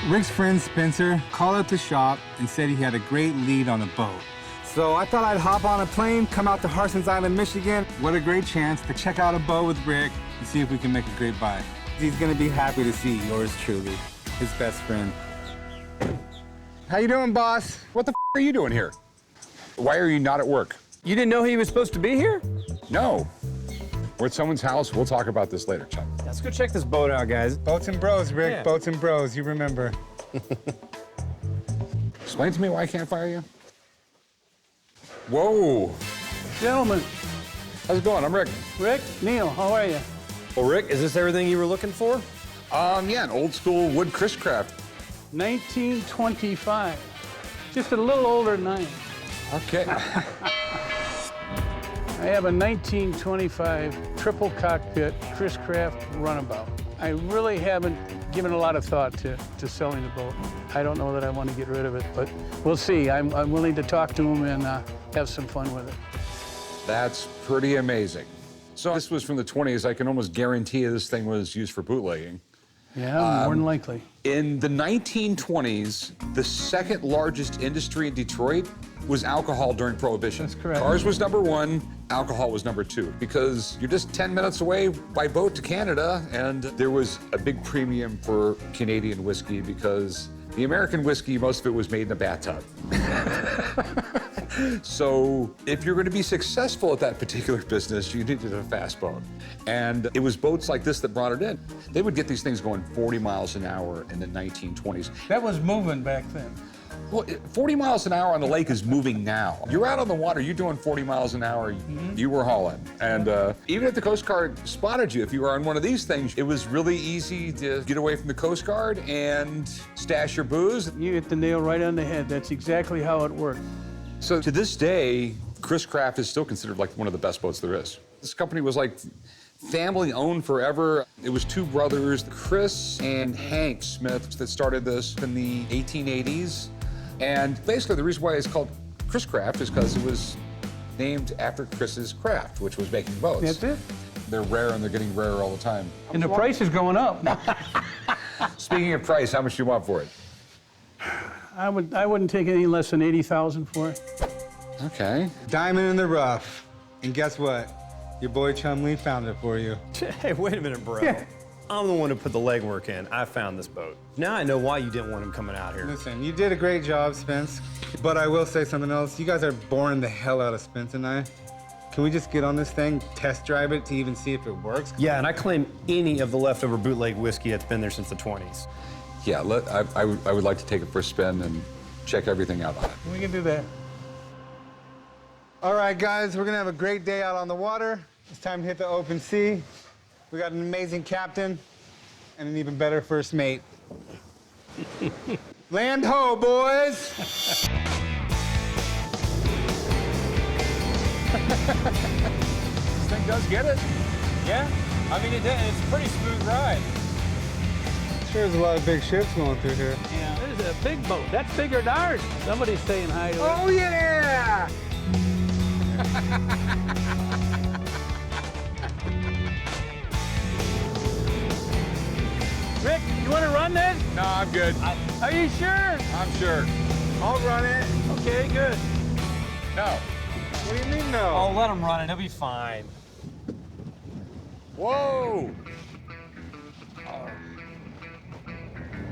Rick's friend Spencer called up the shop and said he had a great lead on the boat. So I thought I'd hop on a plane, come out to Harson's Island, Michigan. What a great chance to check out a boat with Rick and see if we can make a great buy. He's gonna be happy to see yours truly, his best friend. How you doing, boss? What the are you doing here? Why are you not at work? You didn't know he was supposed to be here? No. We're at someone's house. We'll talk about this later, Chuck. Let's go check this boat out, guys. Boats and bros, Rick. Yeah. Boats and bros, you remember. Explain to me why I can't fire you. Whoa. Gentlemen, How's it going? I'm Rick. Rick, Neil, how are you? Well, Rick, is this everything you were looking for? Yeah, an old school wood Chris craft. 1925. Just a little older than I am. Okay. I have a 1925 triple cockpit Chris Craft runabout. I really haven't given a lot of thought to selling the boat. I don't know that I want to get rid of it, but we'll see. I'm willing to talk to him and have some fun with it. That's pretty amazing. So this was from the 20s. I can almost guarantee this thing was used for bootlegging. Yeah, more than likely. In the 1920s, the second largest industry in Detroit was alcohol during Prohibition. That's correct. Cars was number one, alcohol was number two, because you're just 10 minutes away by boat to Canada, and there was a big premium for Canadian whiskey because the American whiskey, most of it was made in a bathtub. So if you're going to be successful at that particular business, you needed a fast boat. And it was boats like this that brought it in. They would get these things going 40 miles an hour in the 1920s. That was moving back then. Well, 40 miles an hour on the lake is moving now. You're out on the water, you're doing 40 miles an hour, you were hauling. And even if the Coast Guard spotted you, if you were on one of these things, it was really easy to get away from the Coast Guard and stash your booze. You hit the nail right on the head. That's exactly how it worked. So to this day, Chris Craft is still considered like one of the best boats there is. This company was like family owned forever. It was two brothers, Chris and Hank Smith, that started this in the 1880s. And basically the reason why it's called Chris Craft is because it was named after Chris's craft, which was making boats. That's it. They're rare and they're getting rarer all the time. And the price is going up. Speaking of price, how much do you want for it? I wouldn't take any less than 80,000 for it. Okay. Diamond in the rough. And guess what? Your boy Chum Lee found it for you. Hey, wait a minute, bro. Yeah. I'm the one who put the legwork in. I found this boat. Now I know why you didn't want him coming out here. Listen, you did a great job, Spence. But I will say something else. You guys are boring the hell out of Spence and I. Can we just get on this thing, test drive it to even see if it works? Yeah, and I claim any of the leftover bootleg whiskey that's been there since the 20s. Yeah, I would like to take it for a spin and check everything out on it. We can do that. All right, guys, we're gonna have a great day out on the water. It's time to hit the open sea. We got an amazing captain and an even better first mate. Land ho, boys! This thing does get it. Yeah? I mean, it's a pretty smooth ride. Sure, there's a lot of big ships going through here. Yeah, there's a big boat. That's bigger than ours. Somebody's saying hi to it. Oh, yeah! Rick, you want to run this? No, I'm good. Are you sure? I'm sure. I'll run it. Okay, good. No. What do you mean, no? Oh, let him run it. He'll be fine. Whoa!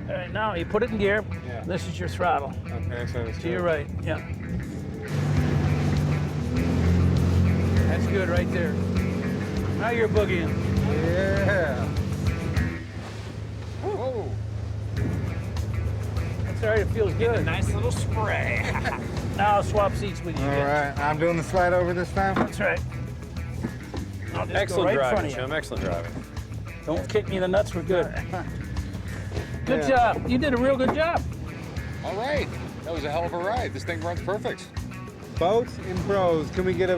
All right, now you put it in gear. Yeah. This is your throttle. Okay, so it's To your right, yeah. That's good right there. Now you're boogieing. Yeah. Whoa! That's all right, it feels good. Nice little spray. Now I'll swap seats with you. All right, I'm doing the slide over this time. That's right. I'll just go Excellent right in front driving, of you. Chum. Excellent driving. Don't kick me in the nuts, we're good. Good Yeah. job. You did a real good job. All right. That was a hell of a ride. This thing runs perfect. Boats and bros, can we get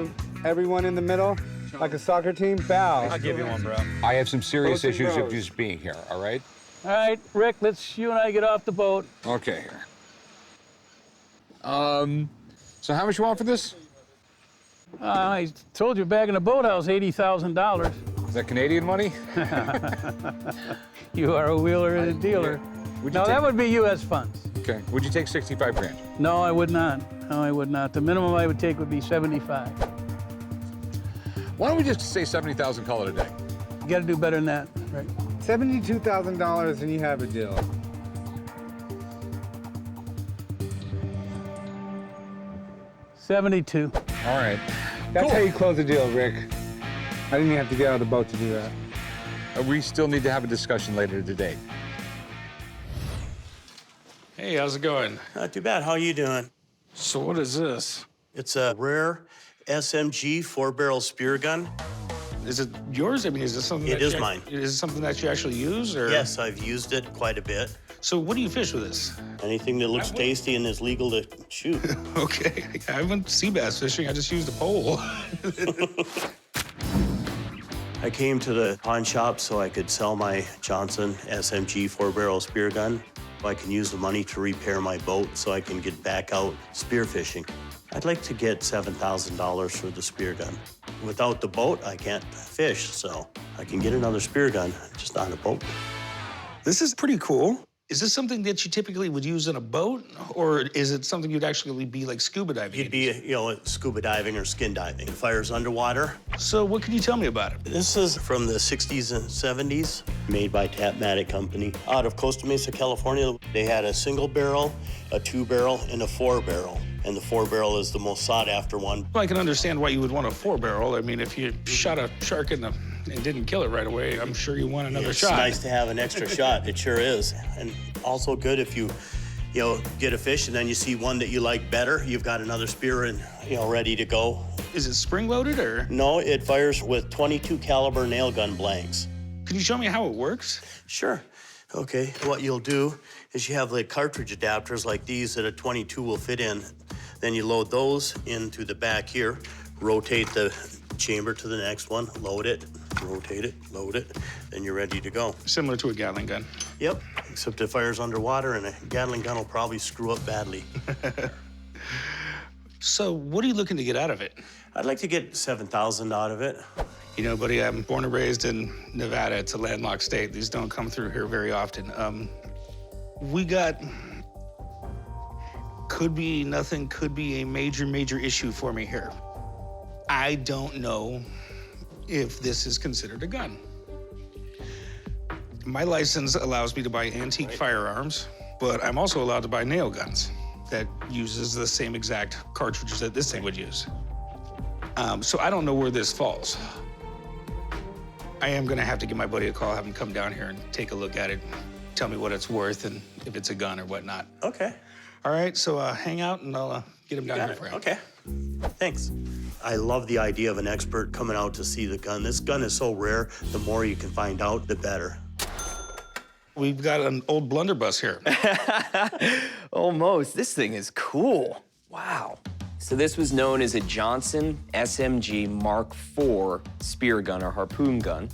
everyone in the middle? Like a soccer team? Bow. I'll give you one, bro. I have some serious Boats and issues of bros. just being here, all right? All right, Rick, let's you and I get off the boat. Okay, here. So how much you want for this? I told you back in the boathouse, $80,000. Is that Canadian money? You are a wheeler and a dealer. No, that would be U.S. funds. Okay. Would you take 65 grand? No, I would not. No, I would not. The minimum I would take would be 75. Why don't we just say 70,000, call it a day? You got to do better than that, right? $72,000 and you have a deal. $72. All right. That's how you close the deal, Rick. I didn't even have to get out of the boat to do that. We still need to have a discussion later today. Hey, how's it going? Not too bad. How you doing? So what is this? It's a rare SMG 4-barrel spear gun. Is it yours? I mean, is this something It is mine. Is it something that you actually use, or? Yes, I've used it quite a bit. So what do you fish with this? Anything that looks tasty and is legal to shoot. Okay, I haven't sea bass fishing. I just used a pole. I came to the pawn shop so I could sell my Johnson SMG 4-barrel spear gun. I can use the money to repair my boat so I can get back out spearfishing. I'd like to get $7,000 for the spear gun. Without the boat, I can't fish, so I can get another spear gun, just not a boat. This is pretty cool. Is this something that you typically would use in a boat, or is it something you'd actually be like scuba diving? You'd be, scuba diving or skin diving. It fires underwater. So what can you tell me about it? This is from the 60s and 70s, made by Tapmatic Company out of Costa Mesa, California. They had a single barrel, a 2-barrel, and a 4-barrel. And the 4-barrel is the most sought-after one. Well, I can understand why you would want a 4-barrel. I mean, if you shot a shark and didn't kill it right away, I'm sure you want another shot. It's nice to have an extra shot. It sure is. And also good if you get a fish and then you see one that you like better, you've got another spear and, ready to go. Is it spring-loaded, or? No, it fires with 22 caliber nail gun blanks. Can you show me how it works? Sure. Okay, what you'll do is you have like cartridge adapters like these that a 22 will fit in. Then you load those into the back here, rotate the chamber to the next one, load it, rotate it, load it, then you're ready to go. Similar to a Gatling gun. Yep, except it fires underwater and a Gatling gun will probably screw up badly. So what are you looking to get out of it? I'd like to get $7,000 out of it. You know, buddy, I'm born and raised in Nevada. It's a landlocked state. These don't come through here very often. We got, could be nothing, could be a major, major issue for me here. I don't know if this is considered a gun. My license allows me to buy antique firearms, but I'm also allowed to buy nail guns that uses the same exact cartridges that this thing would use. So I don't know where this falls. I am gonna have to give my buddy a call, have him come down here and take a look at it, tell me what it's worth and if it's a gun or whatnot. Okay. All right, so hang out and I'll get him down here for you. Okay. Thanks. I love the idea of an expert coming out to see the gun. This gun is so rare, the more you can find out, the better. We've got an old blunderbuss here. Almost. This thing is cool. Wow. So this was known as a Johnson SMG Mark IV spear gun or harpoon gun.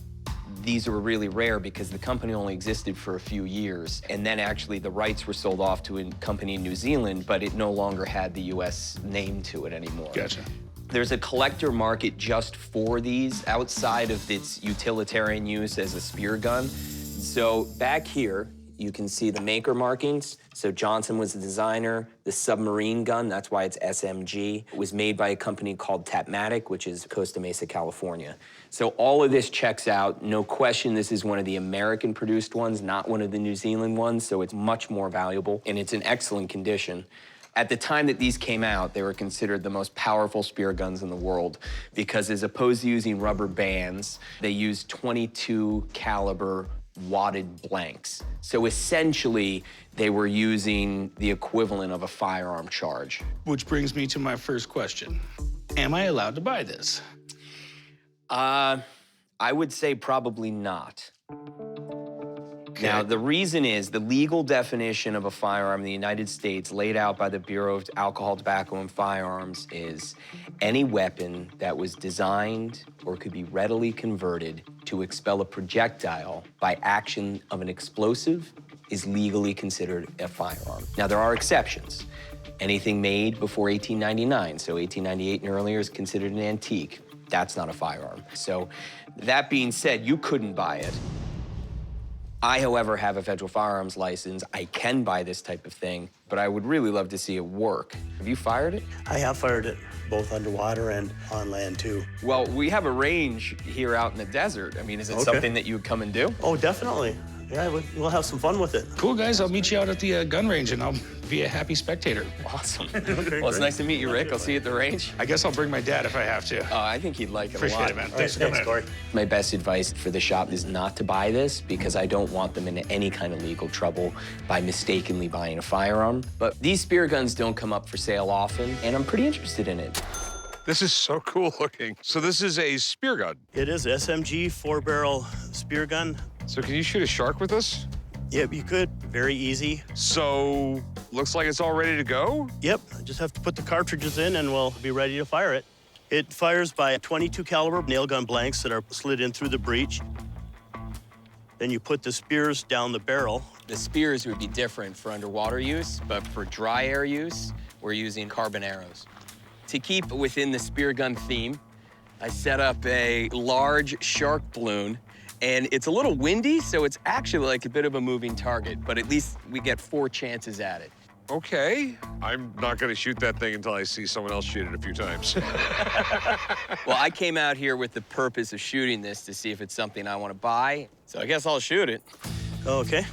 These were really rare because the company only existed for a few years. And then actually the rights were sold off to a company in New Zealand, but it no longer had the US name to it anymore. Gotcha. There's a collector market just for these outside of its utilitarian use as a spear gun. So back here, you can see the maker markings. So Johnson was the designer. The submarine gun, that's why it's SMG, was made by a company called Tapmatic, which is Costa Mesa, California. So all of this checks out. No question, this is one of the American-produced ones, not one of the New Zealand ones, so it's much more valuable, and it's in excellent condition. At the time that these came out, they were considered the most powerful spear guns in the world because as opposed to using rubber bands, they used 22 caliber wadded blanks. So essentially, they were using the equivalent of a firearm charge. Which brings me to my first question. Am I allowed to buy this? I would say probably not. Okay. Now, the reason is the legal definition of a firearm in the United States laid out by the Bureau of Alcohol, Tobacco, and Firearms is any weapon that was designed or could be readily converted to expel a projectile by action of an explosive is legally considered a firearm. Now, there are exceptions. Anything made before 1899, so 1898 and earlier is considered an antique. That's not a firearm. So that being said, you couldn't buy it. I, however, have a federal firearms license. I can buy this type of thing, but I would really love to see it work. Have you fired it? I have fired it both underwater and on land too. Well, we have a range here out in the desert. I mean, is it something that you would come and do? Oh, definitely. Yeah, we'll have some fun with it. Cool, guys. I'll meet you out at the gun range, and I'll be a happy spectator. Awesome. Well, it's nice to meet you, Rick. I'll see you at the range. I guess I'll bring my dad if I have to. Oh, I think he'd like it a Appreciate lot. it, man. All right, thanks, Corey. My best advice for the shop is not to buy this because I don't want them in any kind of legal trouble by mistakenly buying a firearm. But these spear guns don't come up for sale often, and I'm pretty interested in it. This is so cool looking. So this is a spear gun. It is SMG 4-barrel spear gun. So can you shoot a shark with this? Yep, you could. Very easy. So looks like it's all ready to go? Yep, I just have to put the cartridges in and we'll be ready to fire it. It fires by 22 caliber nail gun blanks that are slid in through the breech. Then you put the spears down the barrel. The spears would be different for underwater use, but for dry air use, we're using carbon arrows. To keep within the spear gun theme, I set up a large shark balloon, and it's a little windy, so it's actually like a bit of a moving target, but at least we get 4 chances at it. Okay. I'm not gonna shoot that thing until I see someone else shoot it a few times. Well, I came out here with the purpose of shooting this to see if it's something I want to buy, so I guess I'll shoot it. Okay.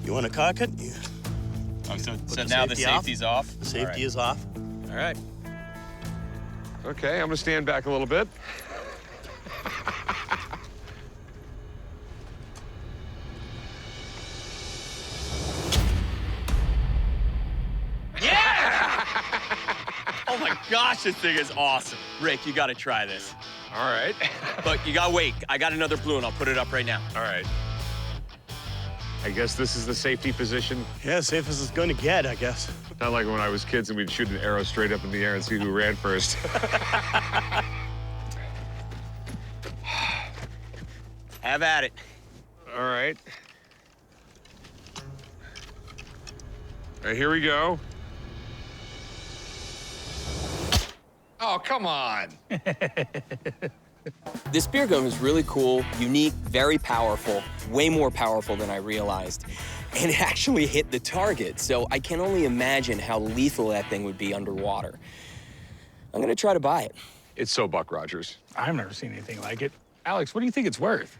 You want to cock it? Oh, so the now the safety off? safety's off? The safety is off. All right. Okay, I'm gonna stand back a little bit. Oh my gosh, this thing is awesome. Rick, you gotta try this. All right. But you gotta wait. I got another balloon. I'll put it up right now. All right. I guess this is the safety position. Yeah, safe as it's going to get, I guess. Not like when I was kids and we'd shoot an arrow straight up in the air and see who ran first. Have at it. All right. All right, here we go. Oh, come on. This spear gun was really cool, unique, very powerful, way more powerful than I realized. And it actually hit the target, so I can only imagine how lethal that thing would be underwater. I'm gonna try to buy it. It's so Buck Rogers. I've never seen anything like it. Alex, what do you think it's worth?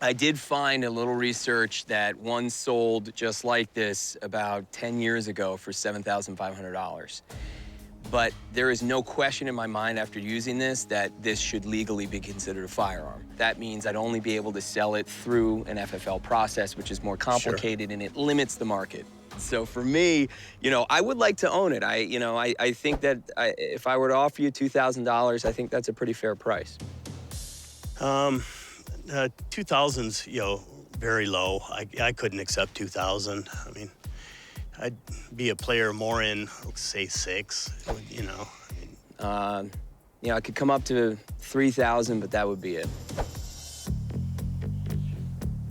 I did find a little research that one sold just like this about 10 years ago for $7,500. But there is no question in my mind after using this that this should legally be considered a firearm. That means I'd only be able to sell it through an FFL process, which is more complicated and it limits the market. So for me, you know, I would like to own it. I think that if I were to offer you $2,000, I think that's a pretty fair price. 2,000's, very low. I couldn't accept 2,000. I mean, I'd be a player more in, say, 6, I could come up to 3,000, but that would be it.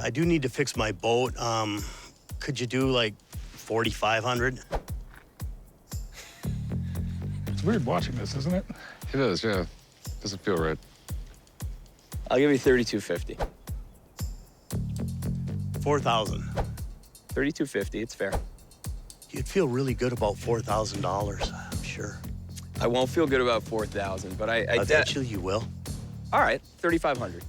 I do need to fix my boat. Could you do like 4,500? It's weird watching this, isn't it? It is, yeah. Doesn't feel right. I'll give you 3,250. 4,000. 3,250, it's fair. You'd feel really good about $4,000, I'm sure. I won't feel good about 4,000, but Eventually you will. All right, 3,500.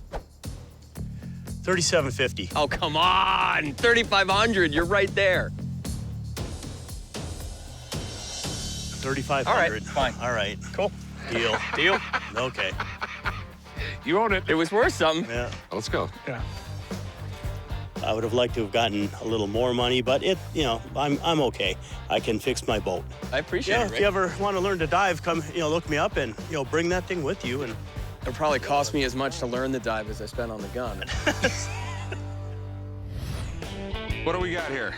3,750. Oh, come on, 3,500, you're right there. 3,500. All right, fine. All right. Cool. Deal. Deal? Okay. You own it. It was worth something. Yeah. Let's go. Yeah. I would have liked to have gotten a little more money, but I'm okay. I can fix my boat. I appreciate it, If Rick. you ever want to learn to dive, come, look me up and, bring that thing with you. And It'll probably cost me as much to learn the dive as I spent on the gun. What do we got here?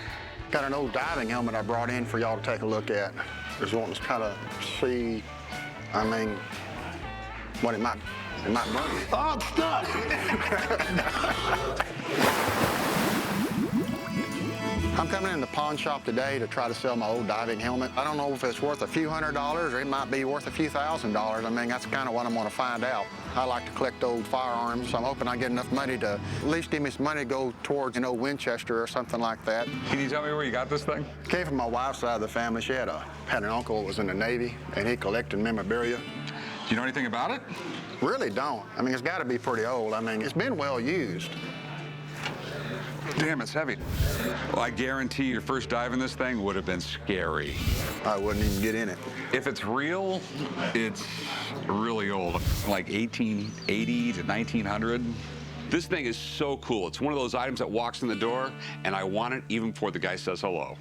Got an old diving helmet I brought in for y'all to take a look at. Just wanting to kind of see, what it might bring. Oh, it's stuck! I'm coming in the pawn shop today to try to sell my old diving helmet. I don't know if it's worth a few $100s or it might be worth a few $1,000s. I mean, that's kind of what I'm going to find out. I like to collect old firearms, so I'm hoping I get enough money to at least give me some money to go towards an old Winchester or something like that. Can you tell me where you got this thing? Came from my wife's side of the family. She had an uncle that was in the Navy, and he collected memorabilia. Do you know anything about it? Really don't. I mean, it's got to be pretty old. I mean, it's been well used. Damn, it's heavy. Well, I guarantee your first dive in this thing would have been scary. I wouldn't even get in it. If it's real, it's really old, like 1880 to 1900. This thing is so cool. It's one of those items that walks in the door, and I want it even before the guy says hello.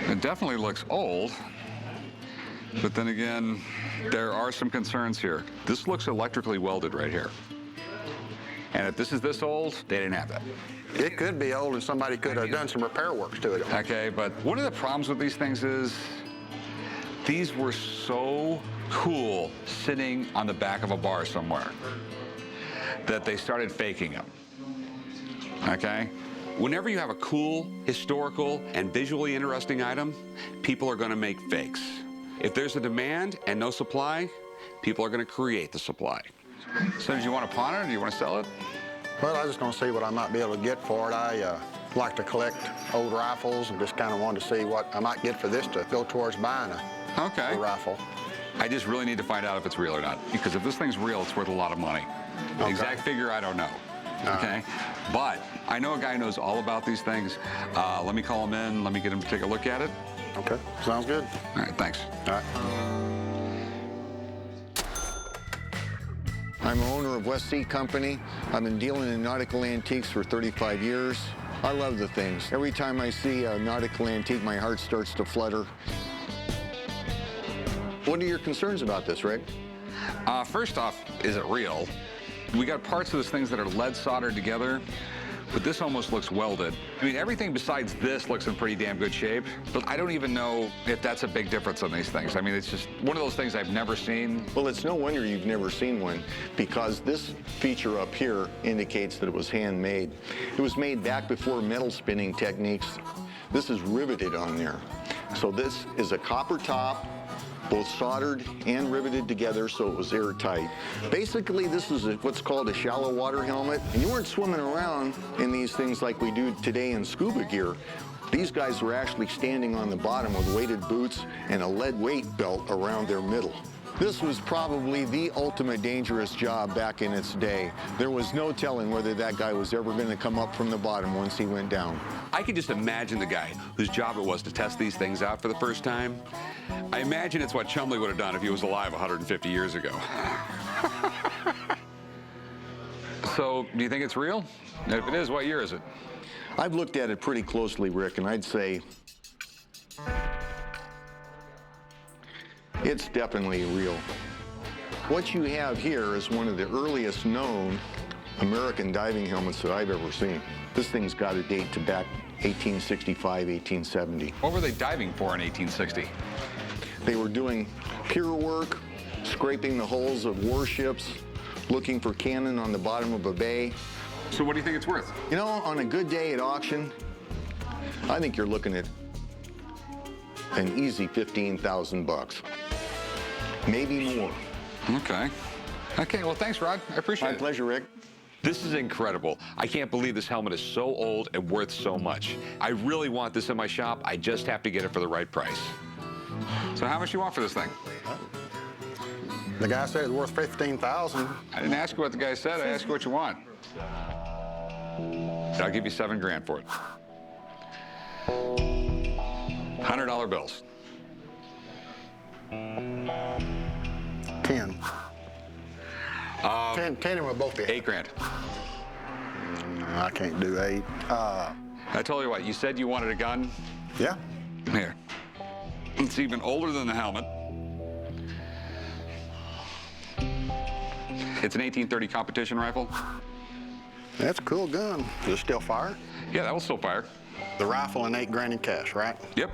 It definitely looks old, but then again, there are some concerns here. This looks electrically welded right here. And if this is this old, they didn't have that. It could be old and somebody could have done some repair works to it. Okay, but one of the problems with these things is these were so cool sitting on the back of a bar somewhere that they started faking them. Okay? Whenever you have a cool, historical, and visually interesting item, people are going to make fakes. If there's a demand and no supply, people are going to create the supply. So do you want to pawn it or do you want to sell it? Well, I was just going to see what I might be able to get for it. I like to collect old rifles and just kind of wanted to see what I might get for this to go towards buying a rifle. I just really need to find out if it's real or not. Because if this thing's real, it's worth a lot of money. The exact figure, I don't know. Okay? But I know a guy who knows all about these things. Let me call him in. Let me get him to take a look at it. Okay, sounds good. All right, thanks. All right. I'm the owner of West Sea Company. I've been dealing in nautical antiques for 35 years. I love the things. Every time I see a nautical antique, my heart starts to flutter. What are your concerns about this, Rick? First off, is it real? We got parts of these things that are lead soldered together, but this almost looks welded. I mean, everything besides this looks in pretty damn good shape, but I don't even know if that's a big difference on these things. I mean, it's just one of those things I've never seen. Well, it's no wonder you've never seen one, because this feature up here indicates that it was handmade. It was made back before metal spinning techniques. This is riveted on there. So this is a copper top, both soldered and riveted together so it was airtight. Basically, this is what's called a shallow water helmet. And you weren't swimming around in these things like we do today in scuba gear. These guys were actually standing on the bottom with weighted boots and a lead weight belt around their middle. This was probably the ultimate dangerous job back in its day. There was no telling whether that guy was ever going to come up from the bottom once he went down. I can just imagine the guy whose job it was to test these things out for the first time. I imagine it's what Chumley would have done if he was alive 150 years ago. So, do you think it's real? And if it is, what year is it? I've looked at it pretty closely, Rick, and I'd say it's definitely real. What you have here is one of the earliest known American diving helmets that I've ever seen. This thing's got a date to back 1865, 1870. What were they diving for in 1860? They were doing pier work, scraping the hulls of warships, looking for cannon on the bottom of a bay. So what do you think it's worth? You know, on a good day at auction, I think you're looking at an easy 15,000 bucks. Maybe more. Okay. Okay, well, thanks, Rod. I appreciate it. My pleasure, Rick. This is incredible. I can't believe this helmet is so old and worth so much. I really want this in my shop. I just have to get it for the right price. So how much do you want for this thing? The guy said it's worth 15,000. I didn't ask you what the guy said. I asked you what you want. I'll give you $7 grand for it. $100 bills. 10. 10 and we'll both be. $8 grand. I can't do 8. I told you what, you said you wanted a gun? Yeah. Here. It's even older than the helmet. It's an 1830 competition rifle. That's a cool gun. Does it still fire? Yeah, that will still fire. The rifle and $8 grand in cash, right? Yep.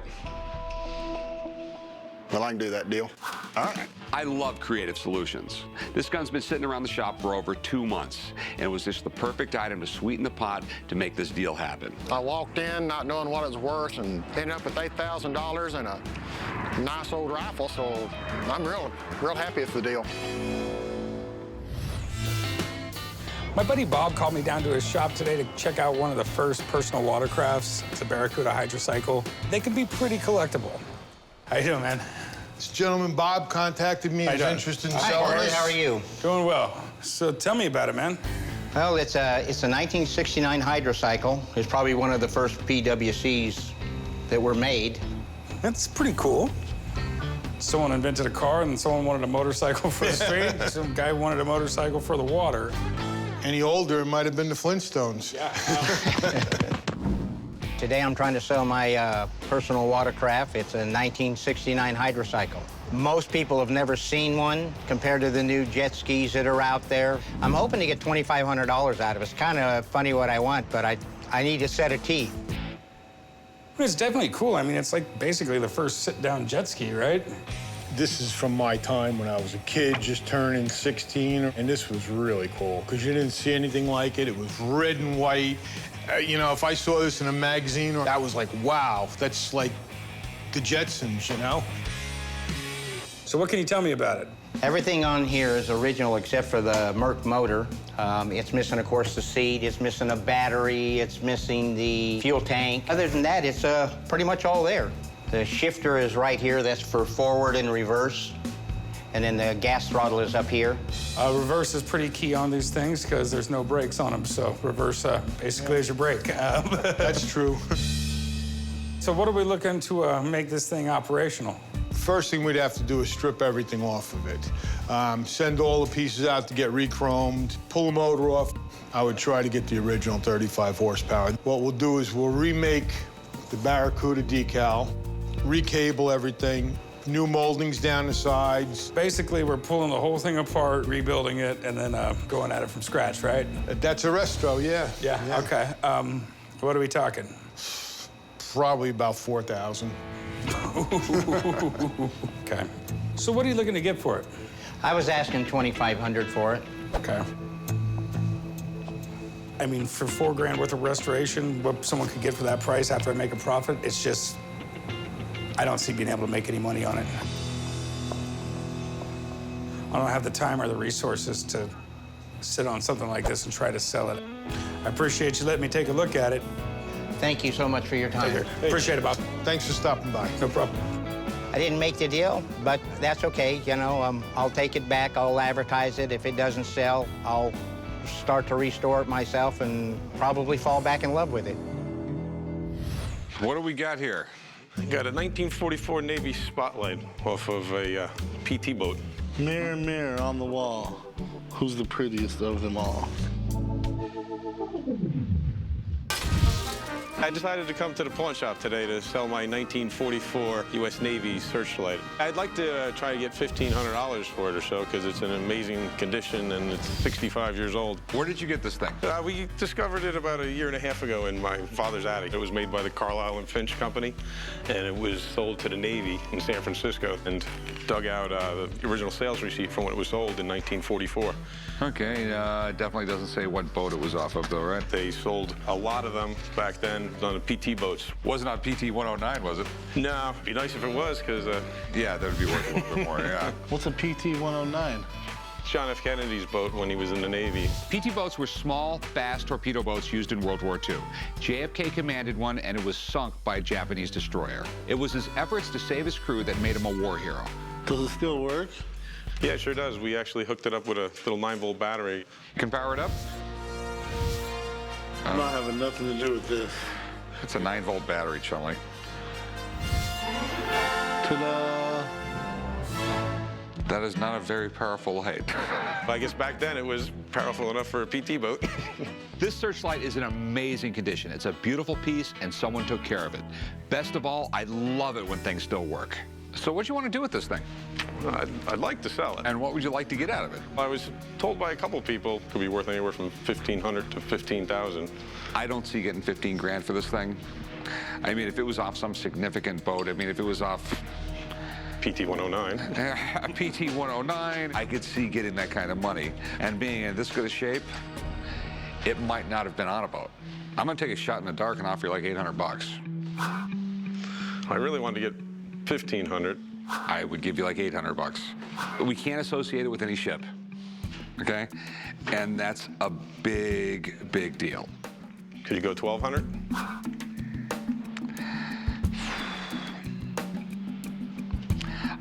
Well, I can do that deal. All right. I love creative solutions. This gun's been sitting around the shop for over 2 months, and it was just the perfect item to sweeten the pot to make this deal happen. I walked in not knowing what it was worth and ended up with $8,000 and a nice old rifle, so I'm real happy with the deal. My buddy Bob called me down to his shop today to check out one of the first personal watercrafts. It's a Barracuda hydrocycle. They can be pretty collectible. How you doing, man? This gentleman, Bob, contacted me. He's interested in selling this. How are you? Doing well. So tell me about it, man. Well, it's a 1969 hydrocycle. It's probably one of the first PWCs that were made. That's pretty cool. Someone invented a car and someone wanted a motorcycle for the street. Some guy wanted a motorcycle for the water. Any older, it might have been the Flintstones. Yeah. Today I'm trying to sell my personal watercraft. It's a 1969 hydrocycle. Most people have never seen one compared to the new jet skis that are out there. I'm hoping to get $2,500 out of it. It's kind of funny what I want, but I need a set of teeth. It's definitely cool. I mean, it's like basically the first sit-down jet ski, right? This is from my time when I was a kid, just turning 16, and this was really cool because you didn't see anything like it. It was red and white. You know, if I saw this in a magazine, I was like, wow, that's like the Jetsons, you know? So what can you tell me about it? Everything on here is original except for the Merc motor. It's missing, of course, the seat. It's missing a battery. It's missing the fuel tank. Other than that, it's pretty much all there. The shifter is right here. That's for forward and reverse. And then the gas throttle is up here. Reverse is pretty key on these things because there's no brakes on them. So reverse basically is your brake. That's true. So what are we looking to make this thing operational? First thing we'd have to do is strip everything off of it. Send all the pieces out to get re-chromed, pull the motor off. I would try to get the original 35 horsepower. What we'll do is we'll remake the Barracuda decal, recable everything, new moldings down the sides. Basically, we're pulling the whole thing apart, rebuilding it, and then going at it from scratch, right? That's a resto, yeah. Yeah. Okay. What are we talking? Probably about 4,000. Okay. So what are you looking to get for it? I was asking $2,500 for it. Okay. I mean, for $4,000 worth of restoration, what someone could get for that price after I make a profit, it's just, I don't see being able to make any money on it. I don't have the time or the resources to sit on something like this and try to sell it. I appreciate you letting me take a look at it. Thank you so much for your time. Appreciate it, Bob. Thanks for stopping by. No problem. I didn't make the deal, but that's okay. You know, I'll take it back. I'll advertise it. If it doesn't sell, I'll start to restore it myself and probably fall back in love with it. What do we got here? I got a 1944 Navy Spotlight off of a PT boat. Mirror, mirror on the wall, who's the prettiest of them all? I decided to come to the pawn shop today to sell my 1944 U.S. Navy Searchlight. I'd like to try to get $1,500 for it or so because it's in amazing condition and it's 65 years old. Where did you get this thing? We discovered it about 1.5 years ago in my father's attic. It was made by the Carlisle and Finch Company, and it was sold to the Navy in San Francisco and dug out the original sales receipt from when it was sold in 1944. Okay, definitely doesn't say what boat it was off of, though, right? They sold a lot of them back then on the PT boats. Wasn't on PT 109, was it? No, it'd be nice if it was, because... yeah, that would be worth a little bit more, yeah. What's a PT 109? John F. Kennedy's boat when he was in the Navy. PT boats were small, fast torpedo boats used in World War II. JFK commanded one, and it was sunk by a Japanese destroyer. It was his efforts to save his crew that made him a war hero. Does it still work? Yeah, it sure does. We actually hooked it up with a little 9-volt battery. You can power it up? I'm not having nothing to do with this. It's a 9-volt battery, Chumley. Ta-da! That is not a very powerful light. I guess back then it was powerful enough for a PT boat. This Searchlight is in amazing condition. It's a beautiful piece, and someone took care of it. Best of all, I love it when things still work. So what do you want to do with this thing? I'd like to sell it. And what would you like to get out of it? I was told by a couple people it could be worth anywhere from $1,500 to $15,000. I don't see getting 15 grand for this thing. I mean, if it was off some significant boat, I mean, if it was off, PT-109. A PT-109, I could see getting that kind of money. And being in this good a shape, it might not have been on a boat. I'm gonna take a shot in the dark and offer you like 800 bucks. I really wanted to get 1,500. I would give you like 800 bucks. We can't associate it with any ship, okay? And that's a big, big deal. Could you go 1,200?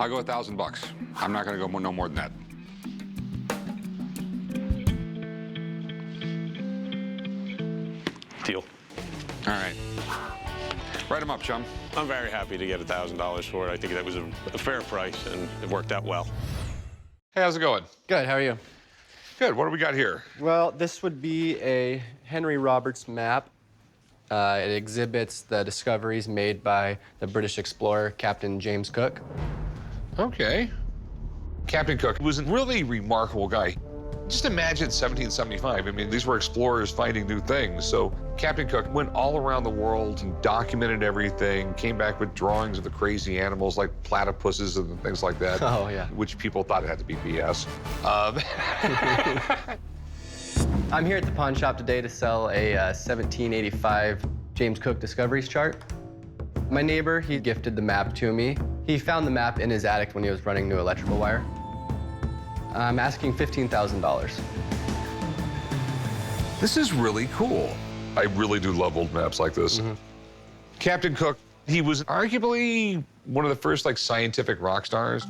I'll go 1,000 bucks. I'm not gonna go no more than that. Deal. All right. Write them up, chum. I'm very happy to get $1,000 for it. I think that was a fair price, and it worked out well. Hey, how's it going? Good, how are you? Good, what do we got here? Well, this would be a Henry Roberts map. It exhibits the discoveries made by the British explorer, Captain James Cook. Okay. Captain Cook was a really remarkable guy. Just imagine 1775. I mean, these were explorers finding new things. So Captain Cook went all around the world and documented everything, came back with drawings of the crazy animals like platypuses and things like that. Oh, yeah. Which people thought it had to be BS. I'm here at the pawn shop today to sell a 1785 James Cook Discoveries chart. My neighbor, he gifted the map to me. He found the map in his attic when he was running new electrical wire. I'm asking $15,000. This is really cool. I really do love old maps like this. Captain Cook, he was arguably one of the first like scientific rock stars.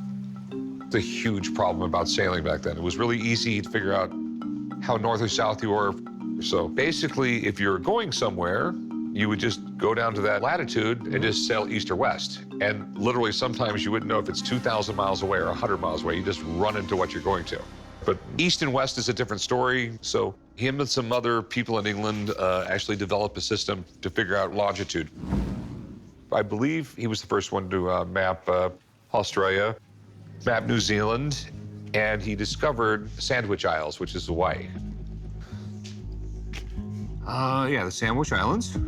It's a huge problem about sailing back then. It was really easy to figure out how north or south you were. So basically, if you're going somewhere, you would just go down to that latitude and just sail east or west. And literally sometimes you wouldn't know if it's 2,000 miles away or 100 miles away. You just run into what you're going to. But east and west is a different story. So him and some other people in England actually developed a system to figure out longitude. I believe he was the first one to map Australia, map New Zealand, and he discovered Sandwich Isles, which is Hawaii. Yeah, the Sandwich Islands.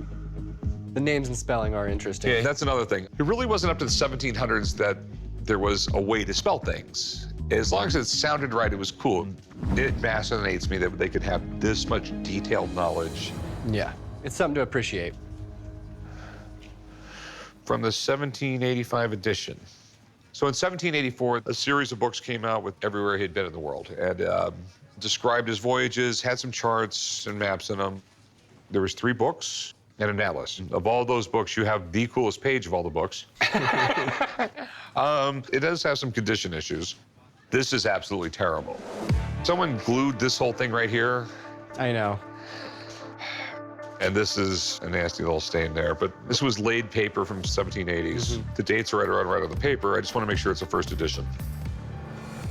The names and spelling are interesting. Yeah, that's another thing. It really wasn't up to the 1700s that there was a way to spell things. As long as it sounded right, it was cool. It fascinates me that they could have this much detailed knowledge. Yeah, it's something to appreciate. From the 1785 edition. So in 1784, a series of books came out with everywhere he'd been in the world and described his voyages, had some charts and maps in them. There was 3 books and an atlas. Of all those books, you have the coolest page of all the books. It does have some condition issues. This is absolutely terrible. Someone glued this whole thing right here. I know. And this is a nasty little stain there, but this was laid paper from 1780s. The dates are right on the paper. I just want to make sure it's a first edition.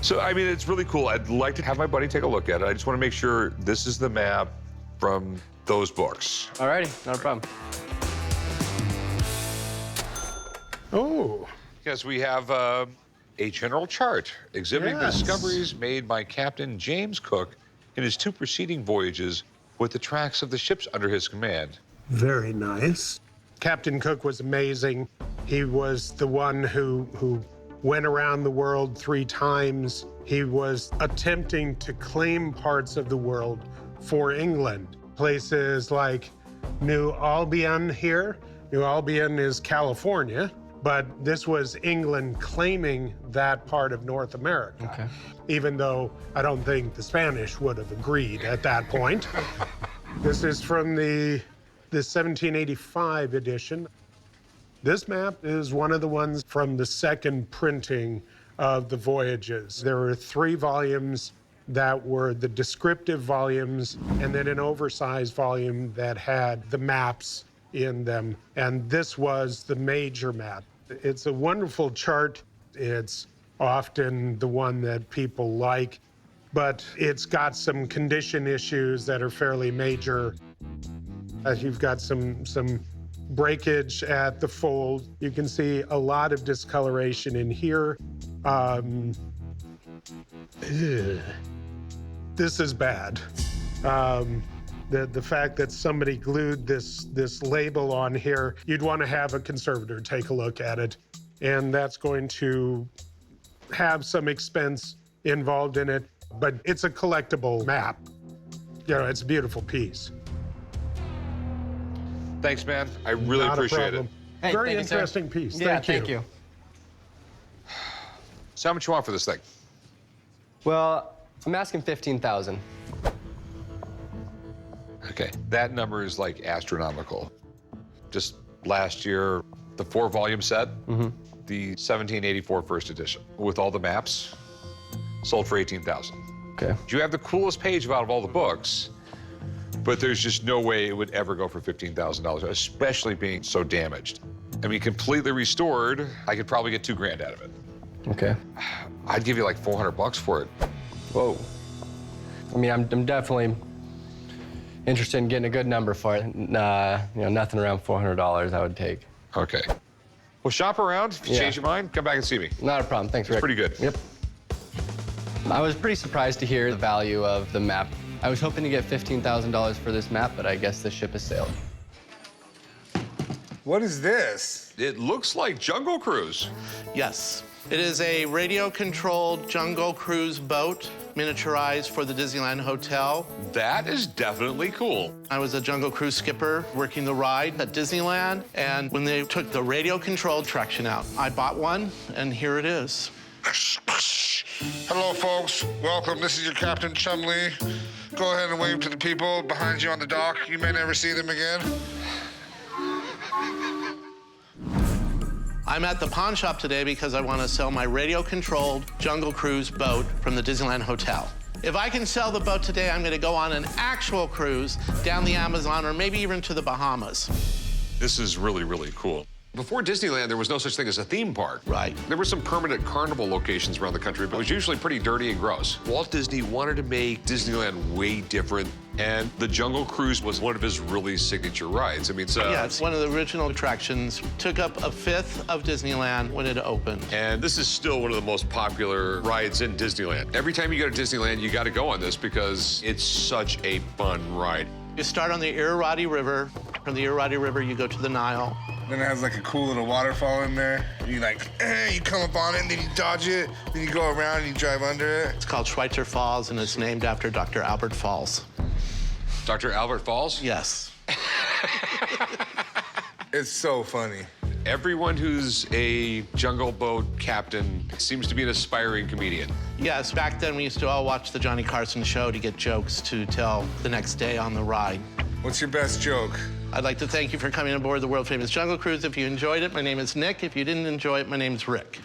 So, I mean, it's really cool. I'd like to have my buddy take a look at it. I just want to make sure this is the map from those books. Alrighty, not a problem. Oh. Yes, we have a general chart exhibiting the discoveries made by Captain James Cook in his 2 preceding voyages with the tracks of the ships under his command. Very nice. Captain Cook was amazing. He was the one who went around the world 3 times. He was attempting to claim parts of the world for England. Places like New Albion here. New Albion is California, but this was England claiming that part of North America. Okay. Even though I don't think the Spanish would have agreed at that point. This is from the 1785 edition. This map is one of the ones from the second printing of the voyages. There were 3 volumes that were the descriptive volumes, and then an oversized volume that had the maps in them. And this was the major map. It's a wonderful chart. It's often the one that people like, but it's got some condition issues that are fairly major. You've got some breakage at the fold. You can see a lot of discoloration in here. This is bad. The fact that somebody glued this label on here, you'd want to have a conservator take a look at it. and that's going to have some expense involved in it, but it's a collectible map. You know, it's a beautiful piece. Thanks, man. I really Not a appreciate it. problem. Hey, Very thank you, sir. interesting piece. Yeah, Thank you. So how much you want for this thing? Well, I'm asking 15,000. Okay, that number is like astronomical. Just last year, the 4-volume set, the 1784 first edition, with all the maps, sold for 18,000. Okay. You have the coolest page out of all the books, but there's just no way it would ever go for $15,000, especially being so damaged. I mean, completely restored, I could probably get $2,000 out of it. Okay. I'd give you like 400 bucks for it. Whoa. I mean, I'm definitely interested in getting a good number for it. You know, nothing around $400 I would take. Okay. Well, shop around. If you change your mind, come back and see me. Not a problem. Thanks, Rick. It's pretty good. Yep. I was pretty surprised to hear the value of the map. I was hoping to get $15,000 for this map, but I guess the ship has sailed. What is this? It looks like Jungle Cruise. Yes. It is a radio-controlled Jungle Cruise boat, miniaturized for the Disneyland Hotel. That is definitely cool. I was a Jungle Cruise skipper working the ride at Disneyland, and when they took the radio-controlled traction out, I bought one, and here it is. Hello, folks. Welcome. This is your Captain Chumley. Go ahead and wave to the people behind you on the dock. You may never see them again. I'm at the pawn shop today because I want to sell my radio-controlled Jungle Cruise boat from the Disneyland Hotel. If I can sell the boat today, I'm going to go on an actual cruise down the Amazon or maybe even to the Bahamas. This is really, really cool. Before Disneyland, there was no such thing as a theme park. Right. There were some permanent carnival locations around the country, but it was usually pretty dirty and gross. Walt Disney wanted to make Disneyland way different, and the Jungle Cruise was one of his really signature rides. I mean, Yeah, it's one of the original attractions. Took up a fifth of Disneyland when it opened. And this is still one of the most popular rides in Disneyland. Every time you go to Disneyland, you got to go on this because it's such a fun ride. You start on the Irrawaddy River. From the Irrawaddy River, you go to the Nile. Then it has like a cool little waterfall in there. You like, you come up on it, and then you dodge it, then you go around and you drive under it. It's called Schweitzer Falls, and it's named after Dr. Albert Falls. Dr. Albert Falls? Yes. It's so funny. Everyone who's a Jungle Boat captain seems to be an aspiring comedian. Yes, back then we used to all watch the Johnny Carson show to get jokes to tell the next day on the ride. What's your best joke? I'd like to thank you for coming aboard the world-famous Jungle Cruise. If you enjoyed it, my name is Nick. If you didn't enjoy it, my name's Rick.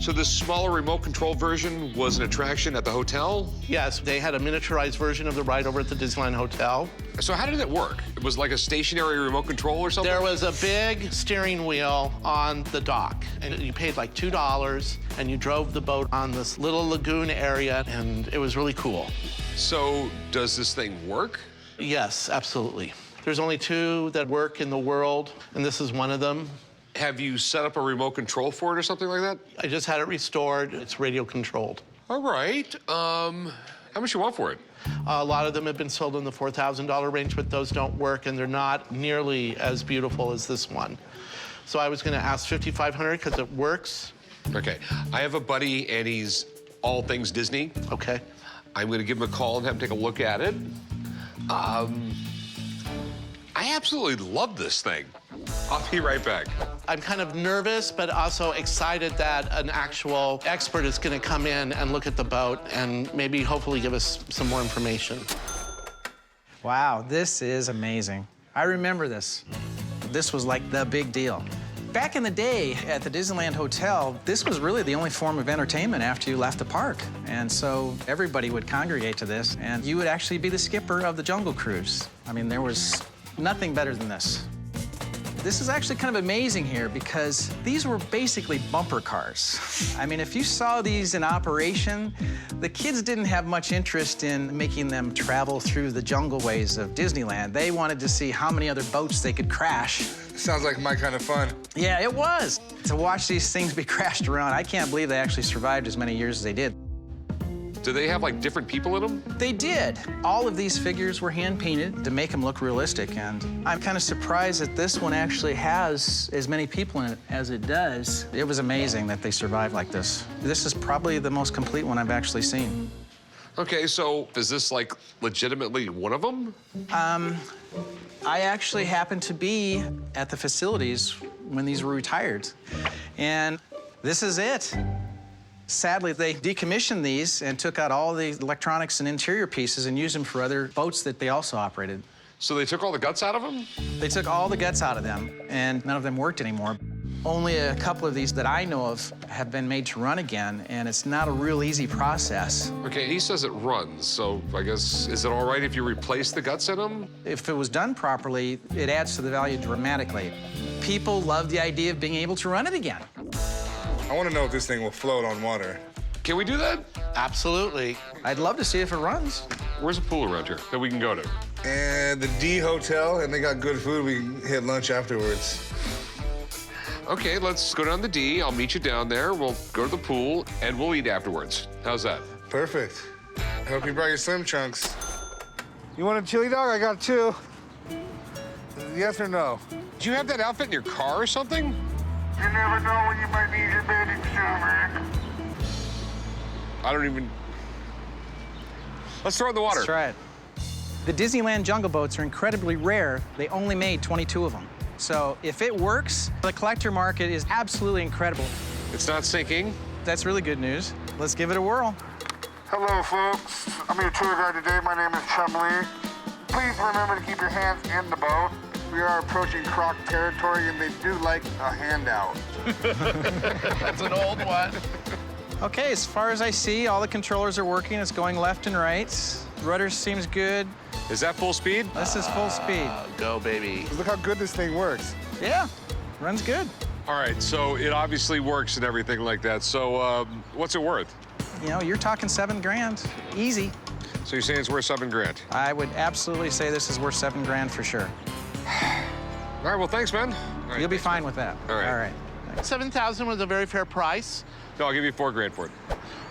So this smaller remote control version was an attraction at the hotel? Yes, they had a miniaturized version of the ride over at the Disneyland Hotel. So how did it work? It was like a stationary remote control or something? There was a big steering wheel on the dock, and you paid like $2, and you drove the boat on this little lagoon area, and it was really cool. So does this thing work? Yes, absolutely. There's only 2 that work in the world, and this is one of them. Have you set up a remote control for it or something like that? I just had it restored. It's radio controlled. All right. How much you want for it? A lot of them have been sold in the $4,000 range, but those don't work, and they're not nearly as beautiful as this one. So I was going to ask $5,500 because it works. Okay. I have a buddy, and he's all things Disney. Okay. I'm going to give him a call and have him take a look at it. I absolutely love this thing. I'll be right back. I'm kind of nervous, but also excited that an actual expert is going to come in and look at the boat and maybe hopefully give us some more information. Wow, this is amazing. I remember this. This was like the big deal. Back in the day at the Disneyland Hotel, this was really the only form of entertainment after you left the park. And so everybody would congregate to this, and you would actually be the skipper of the Jungle Cruise. I mean, there was nothing better than this. This is actually kind of amazing here because these were basically bumper cars. I mean, if you saw these in operation, the kids didn't have much interest in making them travel through the jungle ways of Disneyland. They wanted to see how many other boats they could crash. Sounds like my kind of fun. Yeah, it was. To watch these things be crashed around, I can't believe they actually survived as many years as they did. Do they have like different people in them? They did. All of these figures were hand painted to make them look realistic, and I'm kind of surprised that this one actually has as many people in it as it does. It was amazing that they survived like this. This is probably the most complete one I've actually seen. Okay, so is this like legitimately one of them? I actually happened to be at the facilities when these were retired, and this is it. Sadly, they decommissioned these and took out all the electronics and interior pieces and used them for other boats that they also operated. So they took all the guts out of them? They took all the guts out of them, and none of them worked anymore. Only a couple of these that I know of have been made to run again, and it's not a real easy process. Okay, he says it runs, so I guess, is it all right if you replace the guts in them? If it was done properly, it adds to the value dramatically. People love the idea of being able to run it again. I want to know if this thing will float on water. Can we do that? Absolutely. I'd love to see if it runs. Where's a pool around here that we can go to? And the D Hotel, and they got good food. We can hit lunch afterwards. Okay, let's go down the D. I'll meet you down there. We'll go to the pool, and we'll eat afterwards. How's that? Perfect. I hope you brought your swim trunks. You want a chili dog? I got two. Yes or no? Do you have that outfit in your car or something? You never know when you might need your bathing suit, man. I don't even... Let's throw it in the water. Let's try it. The Disneyland Jungle Boats are incredibly rare. They only made 22 of them. So if it works, the collector market is absolutely incredible. It's not sinking. That's really good news. Let's give it a whirl. Hello, folks. I'm your tour guide today. My name is Chumlee. Please remember to keep your hands in the boat. We are approaching croc territory, and they do like a handout. That's an old one. Okay, as far as I see, all the controllers are working. It's going left and right. Rudder seems good. Is that full speed? This is full speed. Go, baby. Look how good this thing works. Yeah, runs good. All right, so it obviously works and everything like that. So what's it worth? You know, you're talking $7 grand, easy. So you're saying it's worth $7 grand? I would absolutely say this is worth $7 grand for sure. All right, well, thanks, man. Right, You'll be fine with that. All right. All right. $7,000 was a very fair price. No, I'll give you $4 grand for it.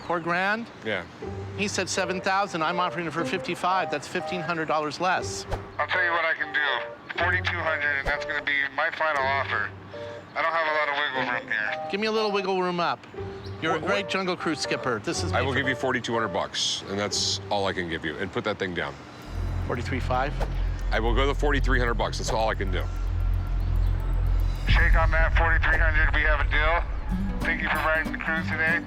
$4 grand? Yeah. He said $7,000. I'm offering it for $5,500. That's $1,500 less. I'll tell you what I can do. $4,200, and that's going to be my final offer. I don't have a lot of wiggle room here. Give me a little wiggle room up. You're a great Jungle Cruise skipper. This is. I will give you $4,200, and that's all I can give you. And put that thing down. $43,500. I will go to $4,300. That's all I can do. Shake on that, $4,300. We have a deal. Thank you for riding the cruise today.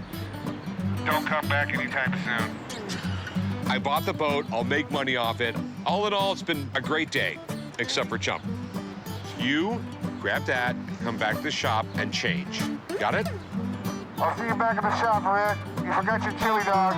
Don't come back anytime soon. I bought the boat. I'll make money off it. All in all, it's been a great day, except for Chump. You grab that, come back to the shop, and change. Got it? I'll see you back at the shop, Rick. You forgot your chili dog.